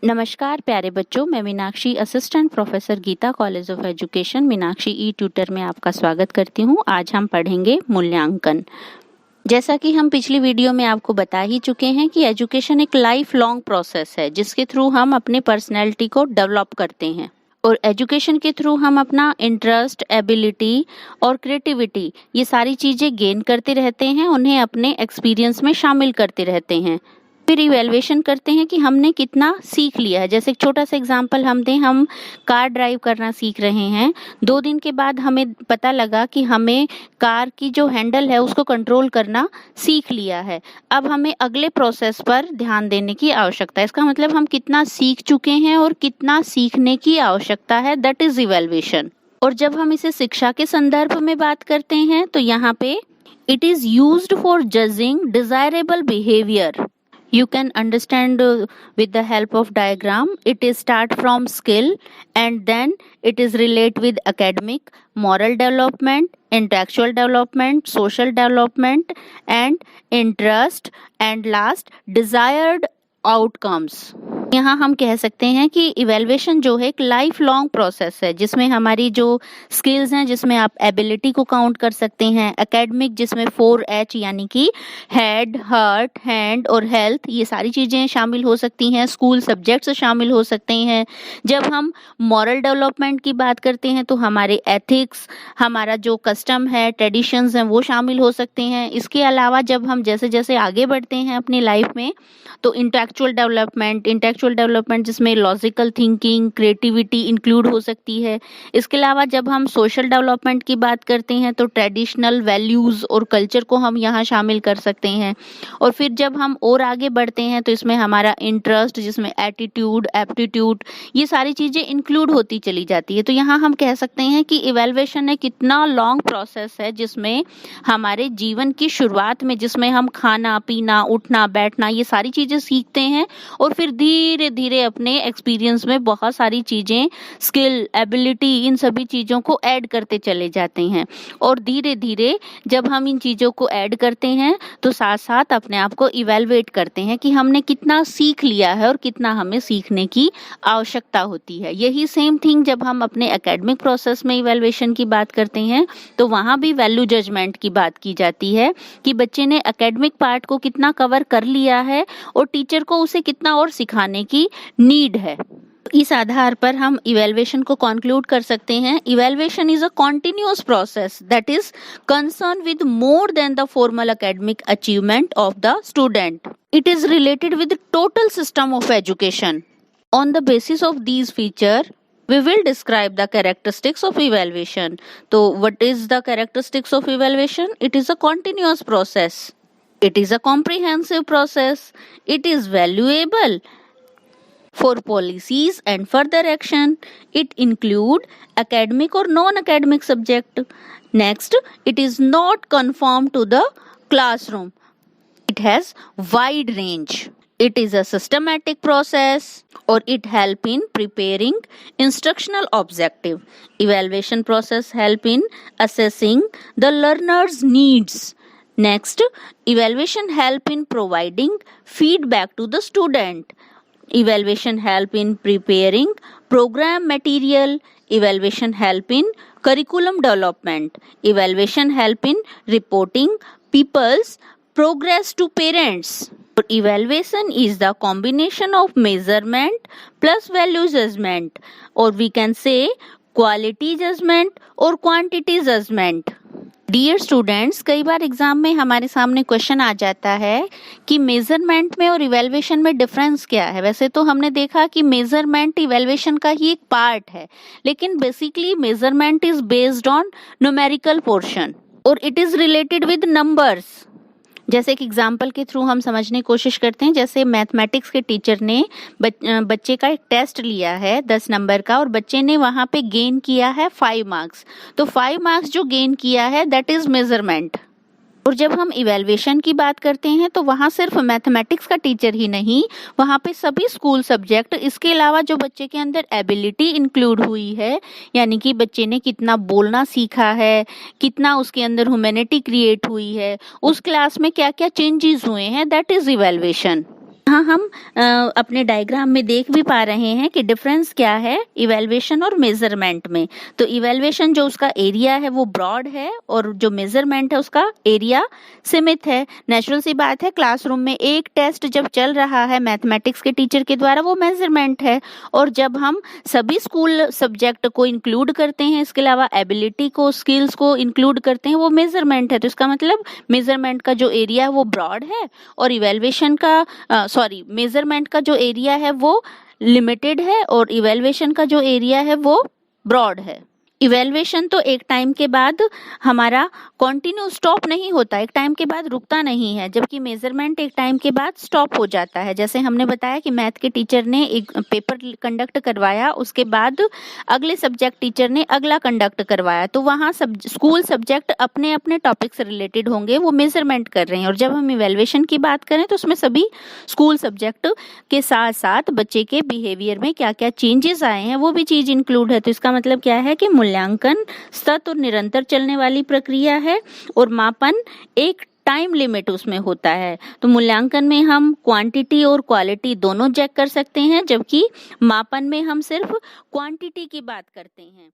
नमस्कार प्यारे बच्चों, मैं Meenakshi assistant professor Geeta college of education Meenakshi e tutor में आपका स्वागत करती हूँ। आज हम पढ़ेंगे मूल्यांकन। जैसा कि हम पिछली वीडियो में आपको बता ही चुके हैं कि एजुकेशन एक लाइफ लॉन्ग प्रोसेस है जिसके थ्रू हम अपने पर्सनैलिटी को डेवलप करते हैं और एजुकेशन के थ्रू हम अपना इंटरेस्ट, एबिलिटी और क्रिएटिविटी ये सारी चीज़ें गेन करते रहते हैं, उन्हें अपने एक्सपीरियंस में शामिल करते रहते हैं। फिर इवैल्यूएशन करते हैं कि हमने कितना सीख लिया है। जैसे एक छोटा सा एग्जांपल हम दें, हम कार ड्राइव करना सीख रहे हैं। 2 दिन के बाद हमें पता लगा कि हमें कार की जो हैंडल है उसको कंट्रोल करना सीख लिया है। अब हमें अगले प्रोसेस पर ध्यान देने की आवश्यकता है। इसका मतलब हम कितना सीख चुके हैं और कितना सीखने की आवश्यकता है, दैट इज इवैल्यूएशन। और जब हम इसे शिक्षा के संदर्भ में बात करते हैं तो यहाँ पे it is used for judging desirable behaviour. You can understand with the help of diagram. It is start from skill and then it is relate with academic, moral development, intellectual development, social development and interest and last desired outcomes. यहाँ हम कह सकते हैं कि evaluation जो है एक life long process है जिसमें हमारी जो स्किल्स हैं, जिसमें आप एबिलिटी को काउंट कर सकते हैं, एकेडमिक जिसमें 4H यानी कि हेड, हार्ट, हैंड और हेल्थ ये सारी चीज़ें शामिल हो सकती हैं, स्कूल सब्जेक्ट्स शामिल हो सकते हैं। जब हम मॉरल डेवलपमेंट की बात करते हैं तो हमारे एथिक्स, हमारा जो कस्टम है, ट्रेडिशंस हैं वो शामिल हो सकते हैं। इसके अलावा जब हम जैसे जैसे आगे बढ़ते हैं अपनी लाइफ में तो इंटेलेक्चुअल डेवलपमेंट जिसमें लॉजिकल थिंकिंग, क्रिएटिविटी इंक्लूड हो सकती है। इसके अलावा जब हम सोशल डेवलपमेंट की बात करते हैं तो ट्रेडिशनल वैल्यूज़ और कल्चर को हम यहाँ शामिल कर सकते हैं। और फिर जब हम और आगे बढ़ते हैं तो इसमें हमारा इंटरेस्ट, जिसमें एटीट्यूड, एप्टीट्यूड ये सारी चीज़ें इंक्लूड होती चली जाती है। तो यहाँ हम कह सकते हैं कि इवैल्यूएशन एक इतना लॉन्ग प्रोसेस है जिसमें हमारे जीवन की शुरुआत में, जिसमें हम खाना पीना, उठना बैठना ये सारी चीज़ें सीखते हैं और फिर धीरे धीरे अपने एक्सपीरियंस में बहुत सारी चीज़ें, स्किल, एबिलिटी इन सभी चीज़ों को ऐड करते चले जाते हैं। और धीरे धीरे जब हम इन चीज़ों को ऐड करते हैं तो साथ साथ अपने आप को इवैल्यूएट करते हैं कि हमने कितना सीख लिया है और कितना हमें सीखने की आवश्यकता होती है। यही सेम थिंग जब हम अपने एकेडमिक प्रोसेस में इवैल्यूएशन की बात करते हैं तो वहाँ भी वैल्यू जजमेंट की बात की जाती है कि बच्चे ने एकेडमिक पार्ट को कितना कवर कर लिया है और टीचर को उसे कितना और सिखाने की नीड है। इस आधार पर हम इवैल्यूएशन को कंक्लूड कर सकते हैं। Evaluation is a continuous process that is concern with more than the formal academic achievement of the student. It is related with total system of education. On the basis of these feature we will describe the characteristics of evaluation. So what is the characteristics of evaluation? It is a continuous process. It is a comprehensive process. It is valuable for policies and further action. It include academic or non-academic subject. Next, it is not conformed to the classroom. It has wide range. It is a systematic process or it help in preparing instructional objective. Evaluation process help in assessing the learner's needs. Next, evaluation help in providing feedback to the student. Evaluation help in preparing program material. Evaluation help in curriculum development. Evaluation help in reporting people's progress to parents. Evaluation is the combination of measurement plus value judgment, or we can say quality judgment or quantity judgment. Dear students, कई बार exam में हमारे सामने question आ जाता है कि measurement में और इवैल्यूएशन में डिफरेंस क्या है। वैसे तो हमने देखा कि मेजरमेंट इवैल्यूएशन का ही एक पार्ट है, लेकिन basically measurement is based on numerical portion और it is related with numbers. जैसे एक एग्जाम्पल के थ्रू हम समझने की कोशिश करते हैं। जैसे मैथमेटिक्स के टीचर ने बच्चे का एक टेस्ट लिया है 10 नंबर का और बच्चे ने वहाँ पे गेन किया है 5 मार्क्स। तो 5 मार्क्स जो गेन किया है दैट इज मेजरमेंट। और जब हम इवैल्यूएशन की बात करते हैं तो वहाँ सिर्फ मैथमेटिक्स का टीचर ही नहीं, वहाँ पे सभी स्कूल सब्जेक्ट, इसके अलावा जो बच्चे के अंदर एबिलिटी इंक्लूड हुई है, यानी कि बच्चे ने कितना बोलना सीखा है, कितना उसके अंदर ह्यूमैनिटी क्रिएट हुई है, उस क्लास में क्या क्या चेंजेस हुए हैं, दैट इज इवैल्यूएशन। हाँ, हम अपने डायग्राम में देख भी पा रहे हैं कि डिफरेंस क्या है इवैल्यूएशन और मेजरमेंट में। तो इवैल्यूएशन जो उसका एरिया है वो ब्रॉड है और जो मेजरमेंट है उसका एरिया सीमित है। नेचुरल सी बात है, क्लासरूम में एक टेस्ट जब चल रहा है मैथमेटिक्स के टीचर के द्वारा वो मेजरमेंट है, और जब हम सभी स्कूल सब्जेक्ट को इंक्लूड करते हैं, इसके अलावा एबिलिटी को, स्किल्स को इंक्लूड करते हैं, वो मेजरमेंट है। तो इसका मतलब मेजरमेंट का जो एरिया है वो ब्रॉड है और इवैल्यूएशन का मेजरमेंट का जो एरिया है वो लिमिटेड है और इवैल्यूएशन का जो एरिया है वो ब्रॉड है। इवैल्यूएशन तो एक टाइम के बाद हमारा कंटिन्यू स्टॉप नहीं होता, एक टाइम के बाद रुकता नहीं है, जबकि मेजरमेंट एक टाइम के बाद स्टॉप हो जाता है। जैसे हमने बताया कि मैथ के टीचर ने एक पेपर कंडक्ट करवाया, उसके बाद अगले सब्जेक्ट टीचर ने अगला कंडक्ट करवाया, तो वहाँ स्कूल सब्जेक्ट अपने अपने टॉपिक से रिलेटेड होंगे, वो मेजरमेंट कर रहे हैं। और जब हम इवैल्यूएशन की बात करें तो उसमें सभी स्कूल सब्जेक्ट के साथ साथ बच्चे के बिहेवियर में क्या क्या चेंजेस आए हैं वो भी चीज इंक्लूड है। तो इसका मतलब क्या है कि मूल्यांकन सतत और निरंतर चलने वाली प्रक्रिया है और मापन एक टाइम लिमिट उसमें होता है। तो मूल्यांकन में हम क्वांटिटी और क्वालिटी दोनों चेक कर सकते हैं, जबकि मापन में हम सिर्फ क्वांटिटी की बात करते हैं।